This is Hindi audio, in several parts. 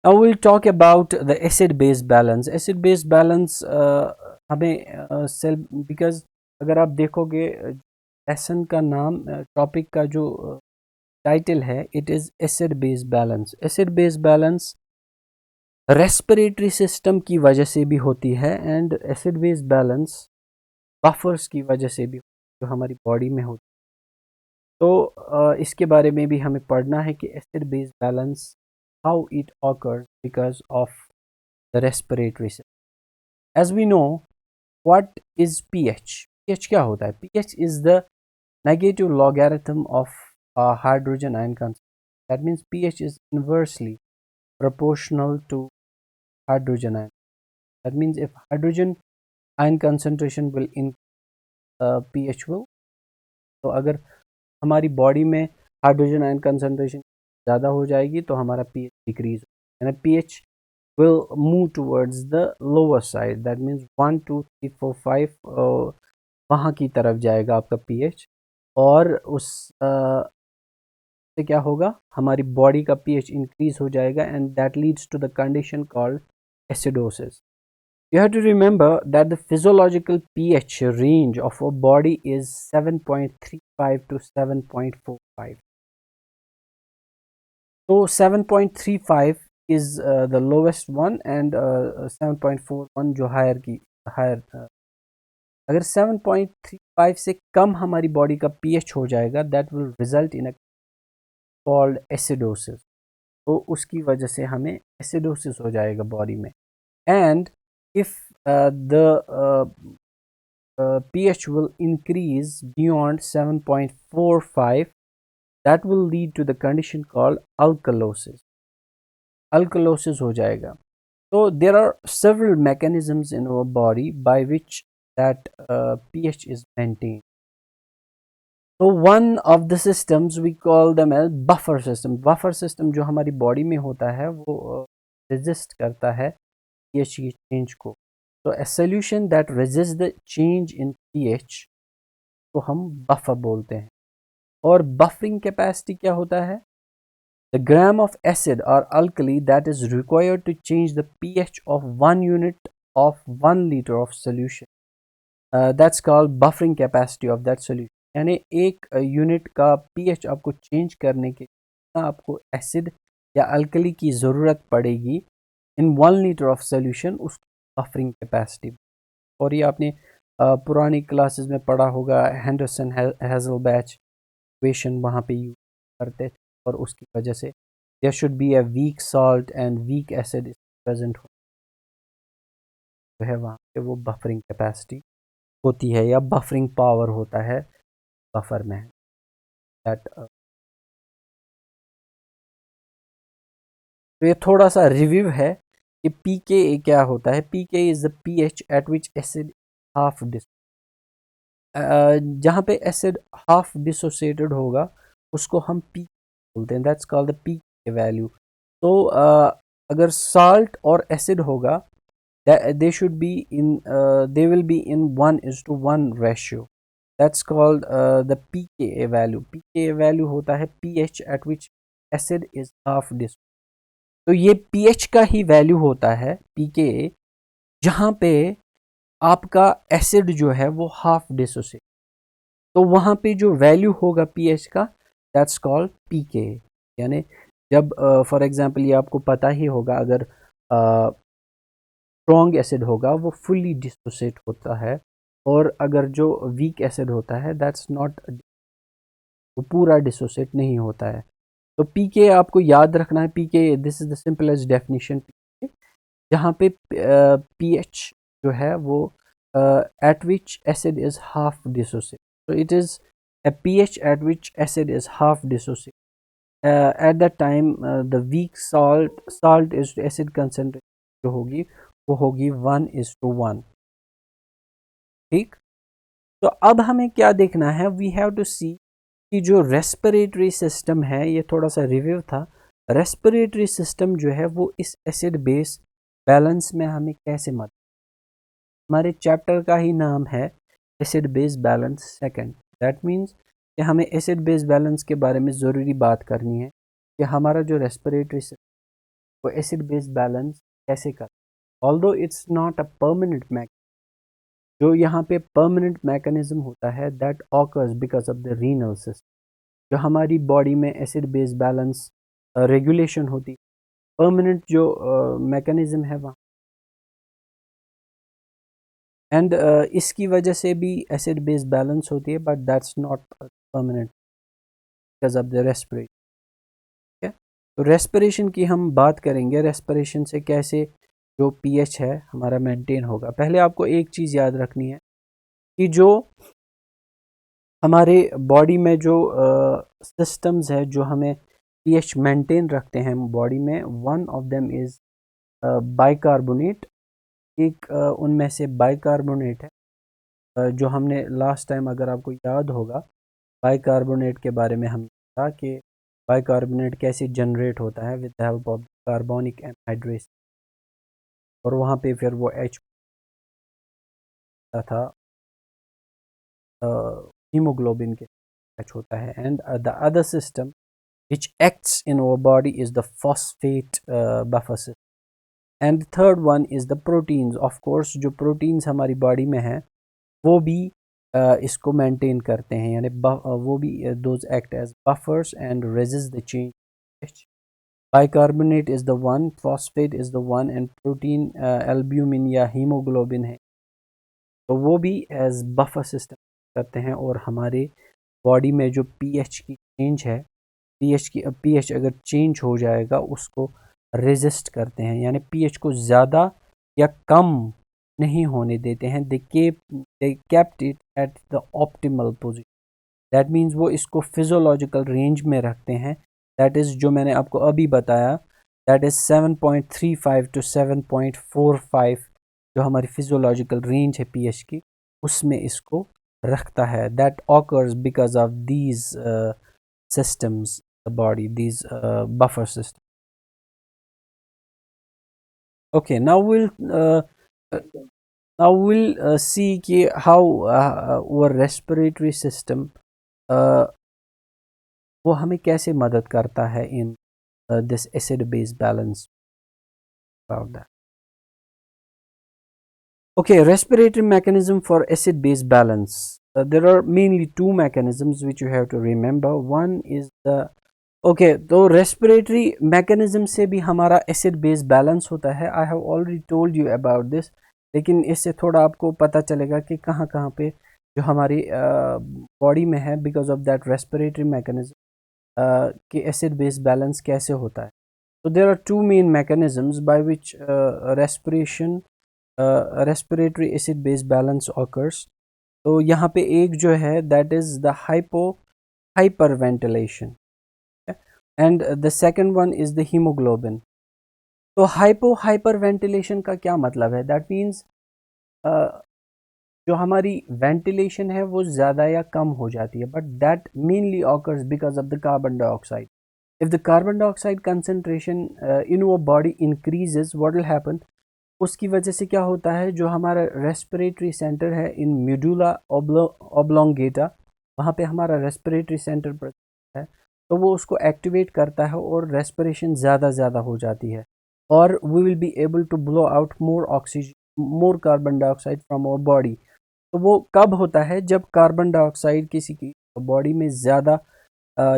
Now we'll talk about the acid base balance. Acid base balance हमें सेल बिकॉज अगर आप देखोगे लेसन का नाम टॉपिक का जो टाइटल है it is acid base balance. Acid base balance respiratory system की वजह से भी होती है and acid base balance buffers की वजह से भी जो हमारी बॉडी में होती है. तो इसके बारे में भी हमें पढ़ना है कि acid base balance how it occurs because of the respiratory system. As we know what is pH. PH क्या होता है? PH is the negative logarithm of hydrogen ion concentration. That means pH is inversely proportional to hydrogen ion. That means if hydrogen ion concentration will increase, pH will. तो अगर हमारी बॉडी में हाइड्रोजन आयन कंसंट्रेशन ज़्यादा हो जाएगी तो हमारा pH डिक्रीज यानी pH will move towards the lower side. That means 1 2 3 4 5 वहाँ की तरफ जाएगा आपका pH. और उस से क्या होगा? हमारी बॉडी का pH इंक्रीज हो जाएगा and that leads to the condition called acidosis. You have to remember that the physiological pH range of a body is 7.35 to 7.45. So 7.35 is the lowest one and 7.41 जो higher अगर 7.35 से कम हमारी बॉडी का pH हो जाएगा that will result in a called acidosis. तो उसकी वजह से हमें एसिडोसिस हो जाएगा बॉडी में. And if the pH will increase beyond 7.45 that will lead to the condition called alkalosis. Alkalosis हो जाएगा. So there are several mechanisms in our body by which that pH is maintained. So one of the systems we call them as buffer system. Buffer system जो हमारी बॉडी में होता है वो resist करता है pH की change को. So a solution that resists the change in pH को हम buffer बोलते हैं. और buffering capacity क्या होता है? The gram of acid or alkali that is required to change the pH of 1 unit of 1 liter of solution. That's called buffering capacity of that solution. यानी एक यूनिट का पीएच आपको चेंज करने के लिए आपको एसिड या अल्कली की ज़रूरत पड़ेगी इन 1 लीटर ऑफ सोल्यूशन उस बफरिंग कैपेसिटी. और ये आपने पुरानी क्लासेस में पढ़ा होगा. हेंडरसन हेजलबैच इक्वेशन वहाँ पे यूज करते थे और उसकी वजह से there should be a weak salt and weak acid present है वहाँ पे वो बफरिंग कैपेसिटी होती है या बफरिंग पावर होता है बफर में. दैट तो ये थोड़ा सा रिव्यू है कि पीके क्या होता है. PKa is the pH at which acid half dis जहाँ पे एसिड हाफ डिसोसिएटेड होगा उसको हम पी बोलते हैं. That's called the pK value. तो अगर साल्ट और एसिड होगा they should be in they will be in 1:1 ratio. That's called the pKa value. pKa value होता है pH at which acid is half dis. तो ये pH का ही वैल्यू होता है pKa जहाँ पे आपका एसिड जो है वो हाफ डिसोसिएट. तो वहाँ पे जो वैल्यू होगा pH का दैट्स कॉल्ड pKa. यानी जब फॉर एग्जांपल ये आपको पता ही होगा अगर स्ट्रॉन्ग एसिड होगा वो फुल्ली डिसोसिएट होता है और अगर जो वीक एसिड होता है दैट्स नॉट वो पूरा डिसोसिएट नहीं होता है. तो पीके आपको याद रखना है. पीके this is the simplest definition जहाँ पे पीएच जो है वो eight which acid is half dissociate. so it is a pH at which acid is half dissociated. At that time the weak salt is to acid concentration जो होगी वो होगी 1:1. ठीक. तो अब हमें क्या देखना है? वी हैव टू सी कि जो रेस्पिरेटरी सिस्टम है ये थोड़ा सा रिव्यू था. रेस्पिरेटरी सिस्टम जो है वो इस एसिड बेस बैलेंस में हमें कैसे मदद. हमारे चैप्टर का ही नाम है acid base balance second. That means कि हमें एसिड बेस बैलेंस के बारे में ज़रूरी बात करनी है कि हमारा जो रेस्पिरेटरी वो एसिड बेस बैलेंस कैसे कर, although it's not a permanent mechanism, जो यहाँ पे परमानेंट मैकेनिज्म होता है that occurs because of the renal system, जो हमारी बॉडी में एसिड बेस बैलेंस रेगुलेशन होती है, परमानेंट जो मैकेनिज्म है वहाँ, एंड इसकी वजह से भी एसिड बेस बैलेंस होती है, but that's not permanent because of the respiration. ठीक है, तो रेस्पिरेशन की हम बात करेंगे, रेस्पिरेशन से कैसे जो पीएच है हमारा मेंटेन होगा। पहले आपको एक चीज़ याद रखनी है कि जो हमारे बॉडी में जो सिस्टम्स है जो हमें पीएच मेंटेन रखते हैं बॉडी में, one of them is bicarbonate. एक उनमें से बाइकार्बोनेट है, जो हमने लास्ट टाइम अगर आपको याद होगा बाइकार्बोनेट के बारे में हम था कि बाइकार्बोनेट कैसे जनरेट होता है with the help of carbonic anhydrase, और वहाँ पे फिर वो एच था हीमोग्लोबिन के एच होता है। And the other system which acts in our body is the phosphate buffer system, and third one is the proteins, of course जो proteins हमारी body में हैं वो भी इसको maintain करते हैं, यानी वो भी those act as buffers and resist the change। bicarbonate is the one, phosphate is the one, and protein albumin या hemoglobin है, तो वो भी as buffer system करते हैं और हमारे बॉडी में जो पीएच की चेंज है, पीएच अगर चेंज हो जाएगा उसको रेजिस्ट करते हैं, यानी पीएच को ज़्यादा या कम नहीं होने देते हैं। They kept it at the optimal position, that means वो इसको फिजियोलॉजिकल रेंज में रखते हैं, दैट इज़ जो मैंने आपको अभी बताया, दैट इज़ 7.35 to 7.45 जो हमारी फिजियोलॉजिकल रेंज है पीएच की, उसमें इसको रखता है। That occurs because of these systems, the body, these buffer systems. Okay, uh, now we'll see how our respiratory system uh, वो हमें कैसे मदद करता है in this acid base balance, about that. Okay, respiratory mechanism for acid base balance. There are mainly two mechanisms which you have to remember. One is the okay, तो रेस्पिरेटरी मैकेनिज्म से भी हमारा एसिड बेस बैलेंस होता है। I have already told you about this, लेकिन इससे थोड़ा आपको पता चलेगा कि कहाँ कहाँ पे जो हमारी बॉडी में है because of that respiratory mechanism कि एसिड बेस बैलेंस कैसे होता है। तो there are two main mechanisms by which respiratory acid base balance occurs. तो यहाँ पे एक जो है that is the hyperventilation, and the second one is the haemoglobin. तो हाइपर वेंटिलेशन का क्या मतलब है? दैट मीन्स जो हमारी वेंटिलेशन है वो ज़्यादा या कम हो जाती है, but that mainly occurs because of the carbon dioxide. If the carbon dioxide concentration in वो body increases, what will happen, उसकी वजह से क्या होता है, जो हमारा रेस्पिरेटरी सेंटर है इन मेडुला ऑब्लोंगेटा, वहाँ पे हमारा रेस्पिरेटरी सेंटर है, तो वो उसको एक्टिवेट करता है और रेस्पिरेशन ज़्यादा हो जाती है, और we will be able to blow out more oxygen, more carbon dioxide from our body. तो वो कब होता है, जब कार्बन डाइऑक्साइड किसी की बॉडी में ज़्यादा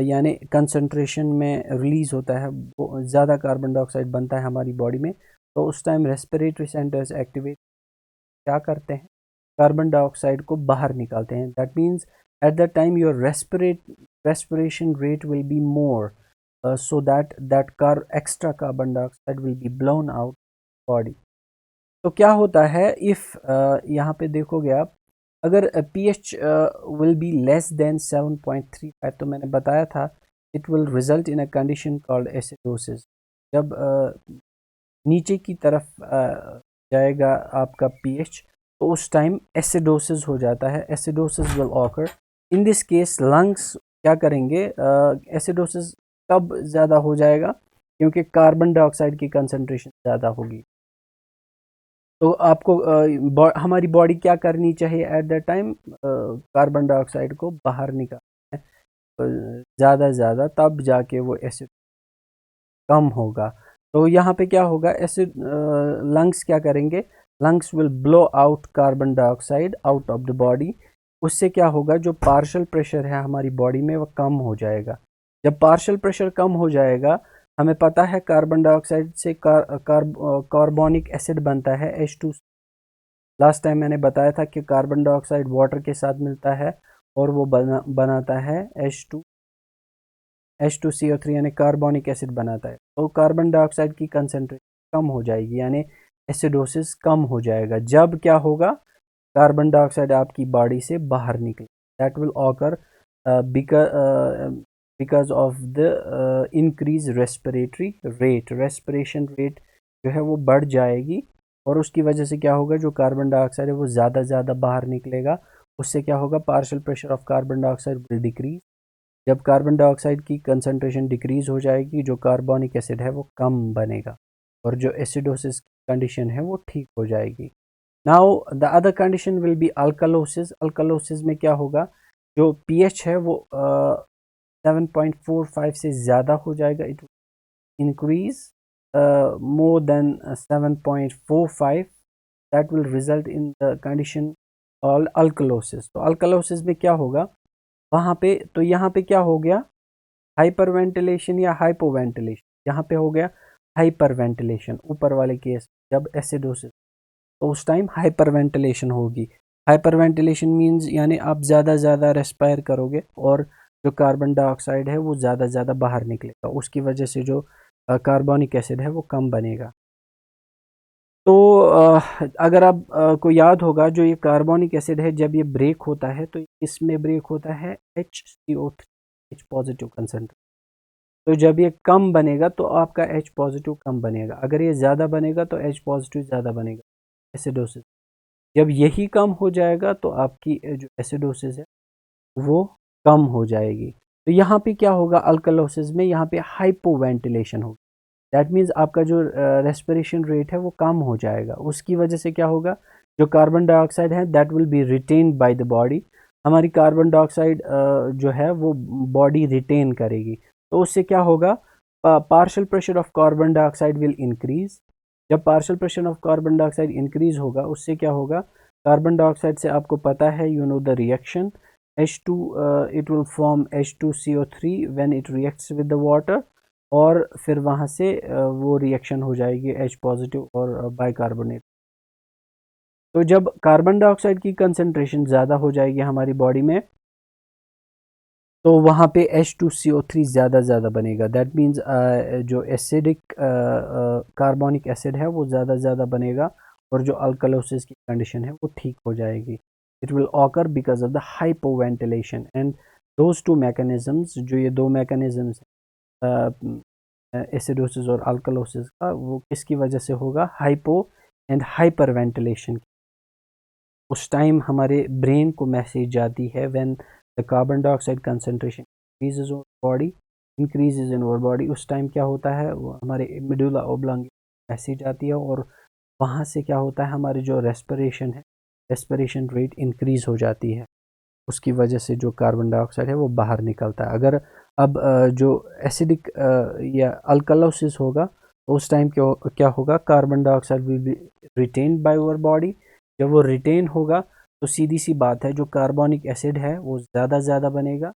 यानी कंसंट्रेशन में रिलीज होता है, वो ज़्यादा कार्बन डाइऑक्साइड बनता है हमारी बॉडी में, तो उस टाइम रेस्पिरेटरी सेंटर्स एक्टिवेट क्या करते हैं, कार्बन डाइऑक्साइड को बाहर निकालते हैं। That means at the time your respiration rate will be more, so that extra carbon dioxide will be blown out body। तो क्या होता है, इफ़ यहाँ पे देखोगे आप, अगर pH will be less than 7.35, तो मैंने बताया था it will result in a condition called acidosis। जब नीचे की तरफ जाएगा आपका pH, तो उस टाइम एसिडोसिस हो जाता है, acidosis will occur. In this case lungs क्या करेंगे, एसिडोसिस कब ज़्यादा हो जाएगा, क्योंकि कार्बन डाइऑक्साइड की कंसंट्रेशन ज़्यादा होगी। तो आपको हमारी बॉडी क्या करनी चाहिए at the time, carbon dioxide को बाहर निकालना है ज़्यादा, तब जाके वो एसिड कम होगा। तो यहाँ पे क्या होगा, एसिड लंग्स क्या करेंगे, lungs will blow out carbon dioxide out of the body. उससे क्या होगा, जो पार्शियल प्रेशर है हमारी बॉडी में वो कम हो जाएगा। जब पार्शियल प्रेशर कम हो जाएगा, हमें पता है कार्बन डाइऑक्साइड से कार्बोनिक एसिड बनता है H2। लास्ट टाइम मैंने बताया था कि कार्बन डाइऑक्साइड वाटर के साथ मिलता है और वो बनाता है H2CO3 यानी कार्बोनिक एसिड बनाता है। तो कार्बन डाइऑक्साइड की कंसंट्रेशन कम हो जाएगी, यानी एसिडोसिस कम हो जाएगा। जब क्या होगा, कार्बन डाइऑक्साइड आपकी बॉडी से बाहर निकले, that will occur because of the increase respiratory rate. Respiration rate जो है वो बढ़ जाएगी और उसकी वजह से क्या होगा, जो कार्बन डाइऑक्साइड है वो ज़्यादा बाहर निकलेगा। उससे क्या होगा, partial pressure of carbon dioxide will decrease. जब कार्बन डाइऑक्साइड की कंसंट्रेशन डिक्रीज हो जाएगी, जो कार्बोनिक एसिड है वो कम बनेगा और जो एसिडोसिस कंडीशन है वो ठीक हो जाएगी। Now the other condition will be alkalosis. Alkalosis में क्या होगा, जो पीएच है वो 7.45 से ज़्यादा हो जाएगा। It increase more than 7.45, that will result in the condition called alkalosis। तो अल्कलोसिस में क्या होगा वहाँ पे, तो यहाँ पे क्या हो गया, हाइपरवेंटिलेशन या हाइपोवेंटिलेशन। यहाँ पे हो गया हाइपरवेंटिलेशन ऊपर वाले केस, जब एसिडोसिस, तो उस टाइम हाइपरवेंटिलेशन होगी। हाइपरवेंटिलेशन मींस यानी आप ज़्यादा रेस्पायर करोगे और जो कार्बन डाइऑक्साइड है वो ज़्यादा बाहर निकलेगा, उसकी वजह से जो कार्बोनिक एसिड है वो कम बनेगा। तो अगर आप को याद होगा, जो ये कार्बोनिक एसिड है जब ये ब्रेक होता है तो इसमें ब्रेक होता है HCO3, H पॉजिटिव कंसंट्रेशन। तो जब ये कम बनेगा तो आपका H पॉजिटिव कम बनेगा, अगर ये ज़्यादा बनेगा तो H पॉजिटिव ज़्यादा बनेगा, एसिडोसिस। जब यही कम हो जाएगा तो आपकी जो एसिडोसिस है वो कम हो जाएगी। तो यहाँ पे क्या होगा, अल्कलोसिस में यहाँ पे हाइपोवेंटिलेशन होगा। दैट मीन्स आपका जो रेस्पिरेशन रेट है वो कम हो जाएगा। उसकी वजह से क्या होगा, जो कार्बन डाइऑक्साइड है that will be retained by the body. हमारी कार्बन डाइऑक्साइड जो है वो बॉडी रिटेन करेगी। तो उससे क्या होगा, partial pressure of carbon dioxide will increase. जब partial pressure of carbon dioxide increase होगा, उससे क्या होगा, कार्बन डाइऑक्साइड से आपको पता है, you know the reaction H2, it will form H2CO3 when it reacts with the water, और फिर वहाँ से वो रिएक्शन हो जाएगी H पॉजिटिव और बाइकार्बोनेट। तो जब कार्बन डाइऑक्साइड की कंसंट्रेशन ज़्यादा हो जाएगी हमारी बॉडी में, तो वहाँ पे H2CO3 ज़्यादा बनेगा। दैट मीन्स जो एसिडिक कार्बोनिक एसिड है वो ज़्यादा बनेगा और जो अल्कलोसिस की कंडीशन है वो ठीक हो जाएगी। It will occur because of the hypoventilation and those two mechanisms. जो ये दो मैकेनिज्म्स एसिडोसिस और अल्कलोसिस का, वो किसकी वजह से होगा, हाइपो एंड हाइपर वेंटिलेशन। उस टाइम हमारे ब्रेन को मैसेज जाती है when the carbon dioxide concentration increases in our body. उस टाइम क्या होता है, वो हमारे मेडुला ओब्लांग मैसेज आती है और वहाँ से क्या होता है, हमारी जो रेस्पिरेशन है, रेस्पिरेशन रेट इंक्रीज हो जाती है। उसकी वजह से जो कार्बन डाइऑक्साइड है वो बाहर निकलता है। अगर अब जो एसिडिक या अल्कलोसिस होगा तो उस टाइम क्या होगा, carbon dioxide will be retained by our body. जब वो रिटेन होगा तो सीधी सी बात है, जो कार्बोनिक एसिड है वो ज़्यादा बनेगा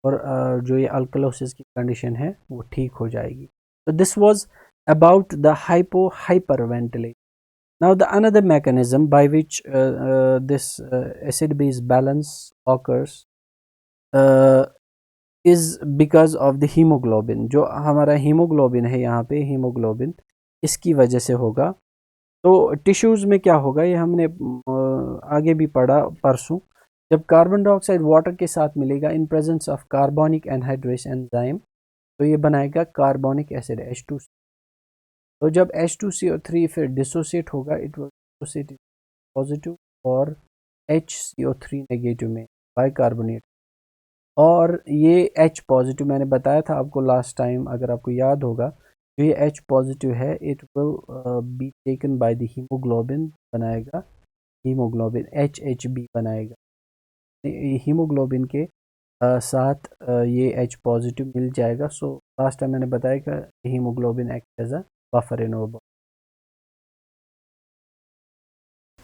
और जो ये अल्कलोसिस की कंडीशन है वो ठीक हो जाएगी। तो this was about the hyperventilation. Now the another mechanism by which this acid-base balance occurs uh, is because of the hemoglobin। जो हमारा हीमोग्लोबिन है यहाँ पे, हीमोग्लोबिन इसकी वजह से होगा। तो टिश्यूज़ में क्या होगा, ये हमने आगे भी पढ़ा परसों। जब कार्बन डाइऑक्साइड वाटर के साथ मिलेगा in presence of carbonic anhydrase enzyme, तो ये बनाएगा कार्बोनिक एसिड H2। तो जब H2CO3 फिर डिसोसिएट होगा, इट विल डिसोसिएट पॉजिटिव और HCO3 नेगेटिव में बाइकार्बोनेट। और ये H पॉजिटिव मैंने बताया था आपको लास्ट टाइम, अगर आपको याद होगा, जो ये H पॉजिटिव है it will be taken by the haemoglobin, बनाएगा हीमोग्लोबिन HHB बनाएगा। हीमोग्लोबिन के साथ ये H पॉजिटिव मिल जाएगा। सो लास्ट टाइम मैंने बताया कि haemoglobin act as a buffer in our body.